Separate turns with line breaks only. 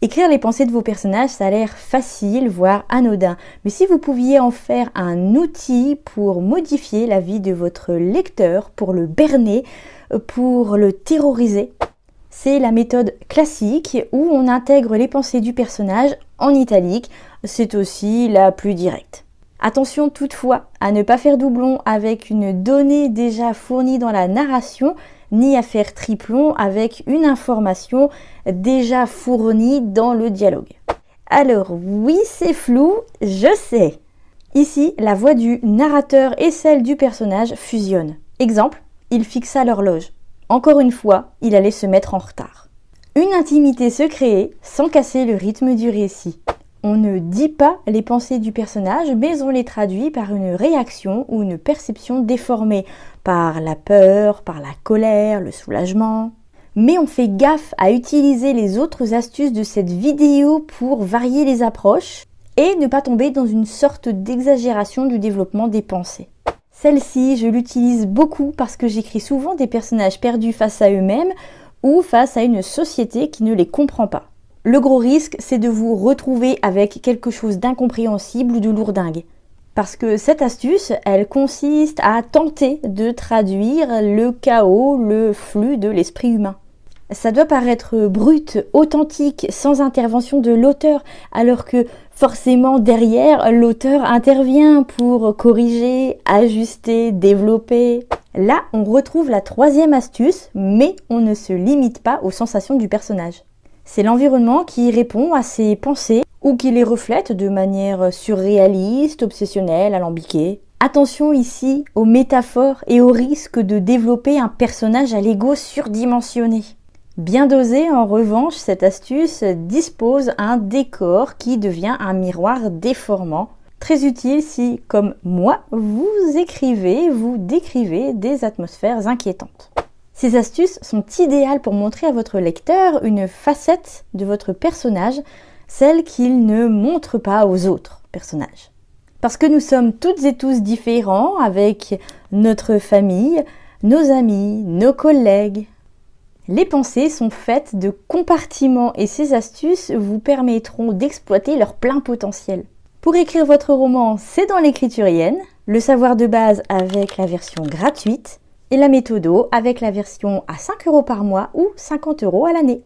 Écrire les pensées de vos personnages, ça a l'air facile, voire anodin. Mais si vous pouviez en faire un outil pour modifier la vie de votre lecteur, pour le berner, pour le terroriser, c'est la méthode classique où on intègre les pensées du personnage en italique. C'est aussi la plus directe. Attention toutefois à ne pas faire doublon avec une donnée déjà fournie dans la narration, ni à faire triplon avec une information déjà fournie dans le dialogue. Alors oui, c'est flou, je sais. Ici, la voix du narrateur et celle du personnage fusionnent. Exemple, il fixa l'horloge. Encore une fois, il allait se mettre en retard. Une intimité se crée sans casser le rythme du récit. On ne dit pas les pensées du personnage, mais on les traduit par une réaction ou une perception déformée, par la peur, par la colère, le soulagement. Mais on fait gaffe à utiliser les autres astuces de cette vidéo pour varier les approches et ne pas tomber dans une sorte d'exagération du développement des pensées. Celle-ci, je l'utilise beaucoup parce que j'écris souvent des personnages perdus face à eux-mêmes ou face à une société qui ne les comprend pas. Le gros risque, c'est de vous retrouver avec quelque chose d'incompréhensible ou de lourdingue. Parce que cette astuce, elle consiste à tenter de traduire le chaos, le flux de l'esprit humain. Ça doit paraître brut, authentique, sans intervention de l'auteur, alors que forcément derrière, l'auteur intervient pour corriger, ajuster, développer. Là, on retrouve la troisième astuce, mais on ne se limite pas aux sensations du personnage. C'est l'environnement qui répond à ses pensées ou qui les reflète de manière surréaliste, obsessionnelle, alambiquée. Attention ici aux métaphores et au risque de développer un personnage à l'ego surdimensionné. Bien dosé, en revanche, cette astuce dispose un décor qui devient un miroir déformant. Très utile si, comme moi, vous écrivez, vous décrivez des atmosphères inquiétantes. Ces astuces sont idéales pour montrer à votre lecteur une facette de votre personnage, celle qu'il ne montre pas aux autres personnages. Parce que nous sommes toutes et tous différents avec notre famille, nos amis, nos collègues. Les pensées sont faites de compartiments et ces astuces vous permettront d'exploiter leur plein potentiel. Pour écrire votre roman, c'est dans l'écriturienne, le savoir de base avec la version gratuite, et la méthodo avec la version à 5 € par mois ou 50 € à l'année.